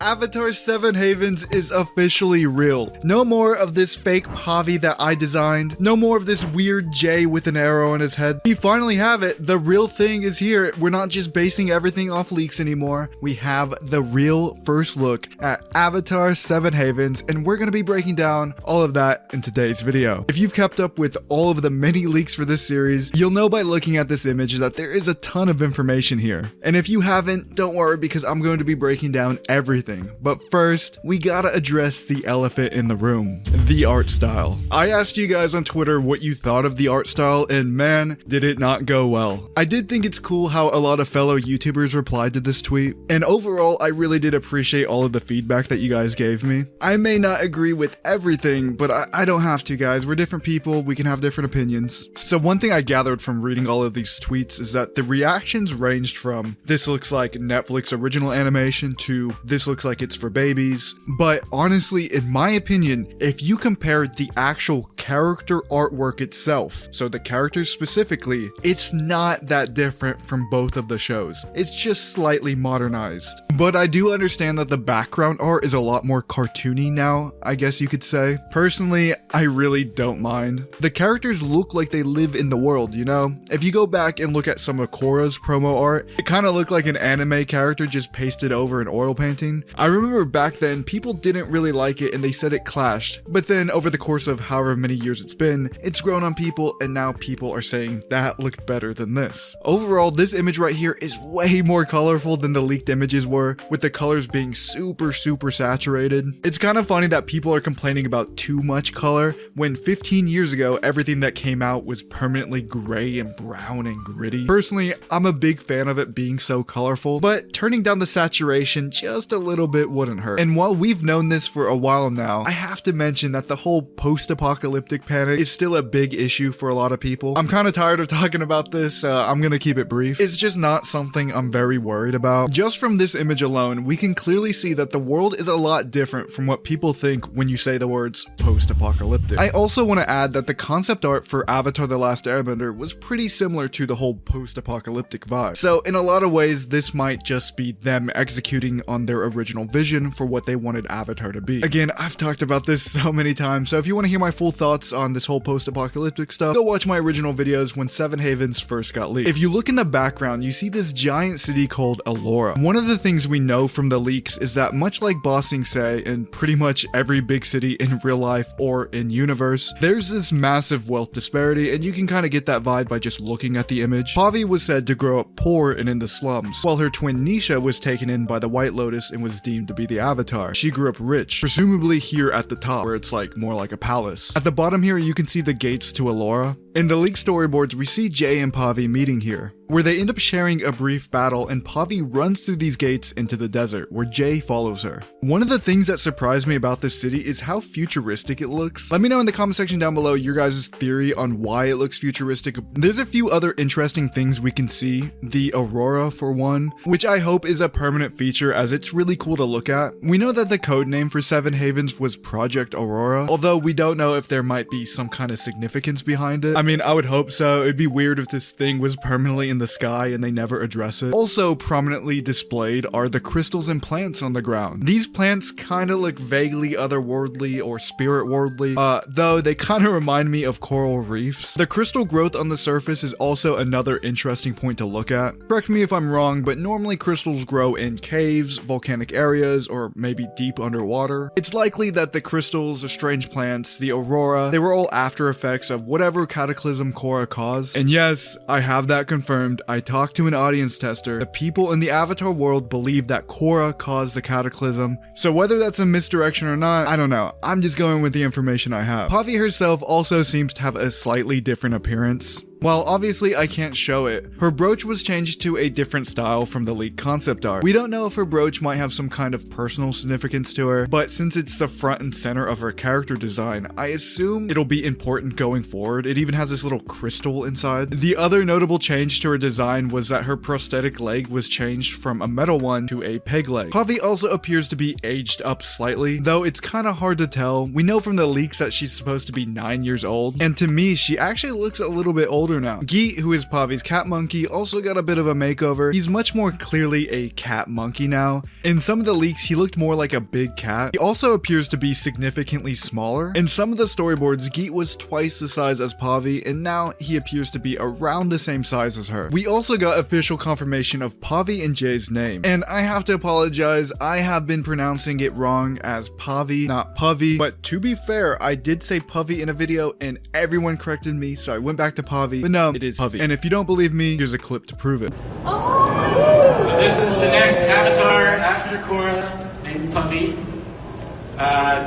Avatar 7 Havens is officially real. No more of this fake Pavi that I designed. No more of this weird Jae with an arrow on his head. We finally have it. The real thing is here. We're not just basing everything off leaks anymore. We have the real first look at Avatar 7 Havens, and we're going to be breaking down all of that in today's video. If you've kept up with all of the many leaks for this series, you'll know by looking at this image that there is a ton of information here. And if you haven't, don't worry, because I'm going to be breaking down everything. But first, we gotta address the elephant in the room, the art style. I asked you guys on Twitter what you thought of the art style, and man, did it not go well. I did think it's cool how a lot of fellow YouTubers replied to this tweet, and overall, I really did appreciate all of the feedback that you guys gave me. I may not agree with everything, but I don't have to, guys. We're different people, we can have different opinions. So one thing I gathered from reading all of these tweets is that the reactions ranged from, this looks like Netflix original animation, to this looks like it's for babies. But honestly, in my opinion, if you compared the actual character artwork itself, so the characters specifically, it's not that different from both of the shows. It's just slightly modernized. But I do understand that the background art is a lot more cartoony now, I guess you could say. Personally, I really don't mind. The characters look like they live in the world, you know? If you go back and look at some of Korra's promo art, it kind of looked like an anime character just pasted over an oil painting. I remember back then people didn't really like it and they said it clashed, but then over the course of however many years it's been, it's grown on people and now people are saying that looked better than this. Overall, this image right here is way more colorful than the leaked images were, with the colors being super saturated. It's kind of funny that people are complaining about too much color when 15 years ago everything that came out was permanently gray and brown and gritty. Personally, I'm a big fan of it being so colorful, but turning down the saturation just a little bit wouldn't hurt. And while we've known this for a while now, I have to mention that the whole post-apocalyptic panic is still a big issue for a lot of people. I'm kind of tired of talking about this, I'm gonna keep it brief. It's just not something I'm very worried about. Just from this image alone, we can clearly see that the world is a lot different from what people think when you say the words post-apocalyptic. I also want to add that the concept art for Avatar: The Last Airbender was pretty similar to the whole post-apocalyptic vibe. So in a lot of ways, this might just be them executing on their original vision for what they wanted Avatar to be. Again, I've talked about this so many times, so if you want to hear my full thoughts on this whole post-apocalyptic stuff, go watch my original videos when 7 Havens first got leaked. If you look in the background, you see this giant city called Elora. One of the things we know from the leaks is that much like Ba Sing Se and pretty much every big city in real life or in universe, there's this massive wealth disparity, and you can kind of get that vibe by just looking at the image. Pavi was said to grow up poor and in the slums, while her twin Nisha was taken in by the White Lotus and was deemed to be the Avatar. She grew up rich, presumably here at the top, where it's like more like a palace. At the bottom here, you can see the gates to Elora. In the leaked storyboards, we see Jae and Pavi meeting here, where they end up sharing a brief battle, and Pavi runs through these gates into the desert, where Jae follows her. One of the things that surprised me about this city is how futuristic it looks. Let me know in the comment section down below your guys' theory on why it looks futuristic. There's a few other interesting things we can see. The aurora, for one, which I hope is a permanent feature as it's really cool to look at. We know that the code name for 7 Havens was Project Aurora, although we don't know if there might be some kind of significance behind it. I mean, I would hope so. It'd be weird if this thing was permanently in the sky and they never address it. Also prominently displayed are the crystals and plants on the ground. These plants kind of look vaguely otherworldly or spirit worldly, though they kind of remind me of coral reefs. The crystal growth on the surface is also another interesting point to look at. Correct me if I'm wrong, but normally crystals grow in caves, volcanic areas, or maybe deep underwater. It's likely that the crystals, the strange plants, the aurora, they were all after effects of whatever cataclysm Korra caused. And yes, I have that confirmed. I talked to an audience tester. The people in the Avatar world believe that Korra caused the cataclysm. So whether that's a misdirection or not, I don't know. I'm just going with the information I have. Pavi herself also seems to have a slightly different appearance. While obviously I can't show it, her brooch was changed to a different style from the leaked concept art. We don't know if her brooch might have some kind of personal significance to her, but since it's the front and center of her character design, I assume it'll be important going forward. It even has this little crystal inside. The other notable change to her design was that her prosthetic leg was changed from a metal one to a peg leg. Pavi also appears to be aged up slightly, though it's kind of hard to tell. We know from the leaks that she's supposed to be 9 years old, and to me, she actually looks a little bit older cooler now. Geet, who is Pavi's cat monkey, also got a bit of a makeover. He's much more clearly a cat monkey now. In some of the leaks, he looked more like a big cat. He also appears to be significantly smaller. In some of the storyboards, Geet was twice the size as Pavi, and now he appears to be around the same size as her. We also got official confirmation of Pavi and Jae's name, and I have to apologize, I have been pronouncing it wrong as Pavi, not Pavi, but to be fair, I did say Pavi in a video and everyone corrected me, so I went back to Pavi, but no, it is Pavi. And if you don't believe me, here's a clip to prove it. So this is the next avatar after Korra, named Pavi.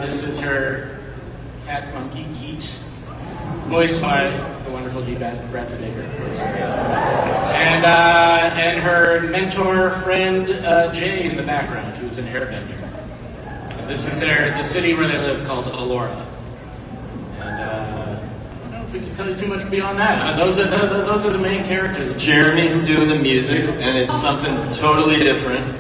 This is her cat monkey, Geet, voiced by the wonderful Bradley Baker, of course. And her mentor friend, Jae, in the background, who's an airbender. And this is the city where they live, called Allura. I don't know if we can tell you too much beyond that. Those are the main characters. Jeremy's doing the music, and it's something totally different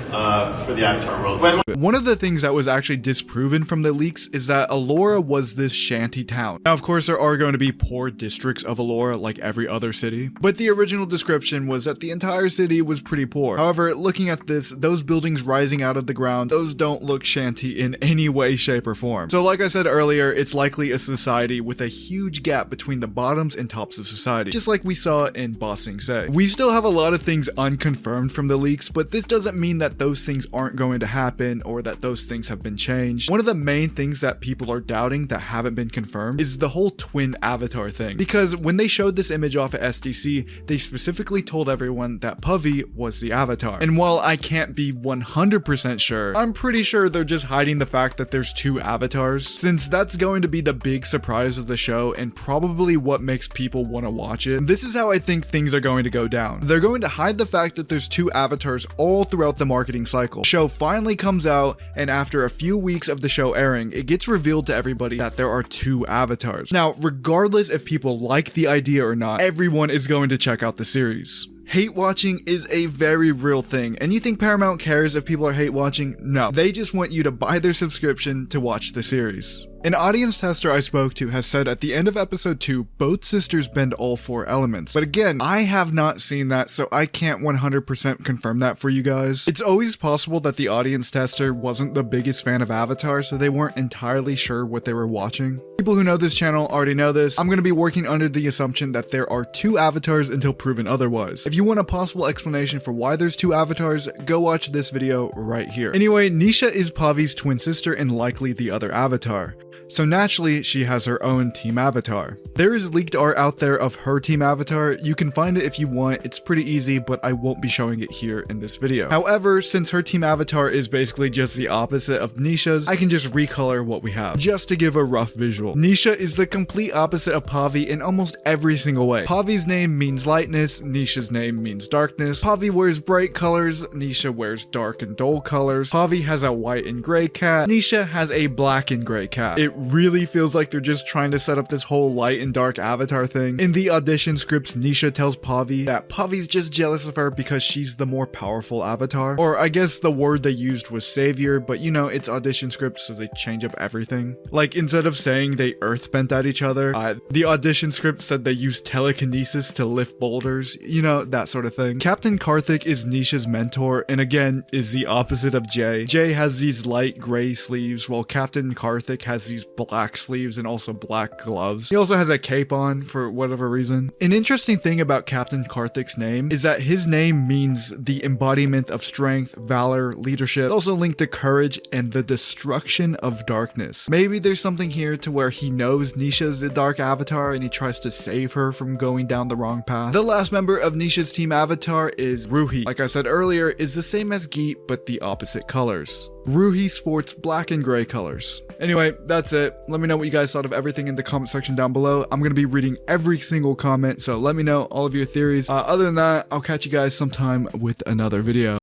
for the Avatar world. One of the things that was actually disproven from the leaks is that Allura was this shanty town. Now, of course, there are going to be poor districts of Allura like every other city, but the original description was that the entire city was pretty poor. However, looking at this, those buildings rising out of the ground, those don't look shanty in any way, shape, or form. So like I said earlier, it's likely a society with a huge gap between the bottoms and tops of society, just like we saw in Ba Sing Se. We still have a lot of things unconfirmed from the leaks, but this doesn't mean that those things aren't going to happen or that those things have been changed. One of the main things that people are doubting that haven't been confirmed is the whole twin avatar thing, because when they showed this image off at SDC, they specifically told everyone that Pavi was the avatar. And while I can't be 100% sure, I'm pretty sure they're just hiding the fact that there's two avatars, since that's going to be the big surprise of the show and probably what makes people want to watch it. This is how I think things are going to go down. They're going to hide the fact that there's two avatars all throughout the marketing cycle. Show finally comes out, and after a few weeks of the show airing, it gets revealed to everybody that there are two avatars. Now, regardless if people like the idea or not, everyone is going to check out the series. Hate watching is a very real thing, and you think Paramount cares if people are hate watching? No, they just want you to buy their subscription to watch the series. An audience tester I spoke to has said at the end of episode 2, both sisters bend all four elements. But again, I have not seen that, so I can't 100% confirm that for you guys. It's always possible that the audience tester wasn't the biggest fan of Avatar, so they weren't entirely sure what they were watching. People who know this channel already know this. I'm going to be working under the assumption that there are two avatars until proven otherwise. If you want a possible explanation for why there's two avatars, go watch this video right here. Anyway, Nisha is Pavi's twin sister and likely the other avatar. So naturally, she has her own team avatar. There is leaked art out there of her team avatar. You can find it if you want. It's pretty easy, but I won't be showing it here in this video. However, since her team avatar is basically just the opposite of Nisha's, I can just recolor what we have, just to give a rough visual. Nisha is the complete opposite of Pavi in almost every single way. Pavi's name means lightness, Nisha's name means darkness. Pavi wears bright colors, Nisha wears dark and dull colors. Pavi has a white and gray cat, Nisha has a black and gray cat. It really feels like they're just trying to set up this whole light and dark avatar thing. In the audition scripts, Nisha tells Pavi that Pavi's just jealous of her because she's the more powerful avatar. Or I guess the word they used was savior, but you know, it's audition scripts, so they change up everything. Like, instead of saying they earthbent at each other, the audition script said they used telekinesis to lift boulders, you know, that sort of thing. Captain Karthik is Nisha's mentor, and again, is the opposite of Jae. Jae has these light gray sleeves, while Captain Karthik has these black sleeves and also black gloves. He also has a cape on for whatever reason. An interesting thing about Captain Karthik's name is that his name means the embodiment of strength, valor, leadership. It's also linked to courage and the destruction of darkness. Maybe there's something here to where he knows Nisha's the dark avatar and he tries to save her from going down the wrong path. The last member of Nisha's team avatar is Ruhi. Like I said earlier, is the same as Geet but the opposite colors. Ruhi sports black and gray colors. Anyway, that's it. Let me know what you guys thought of everything in the comment section down below. I'm going to be reading every single comment, so let me know all of your theories. Other than that, I'll catch you guys sometime with another video.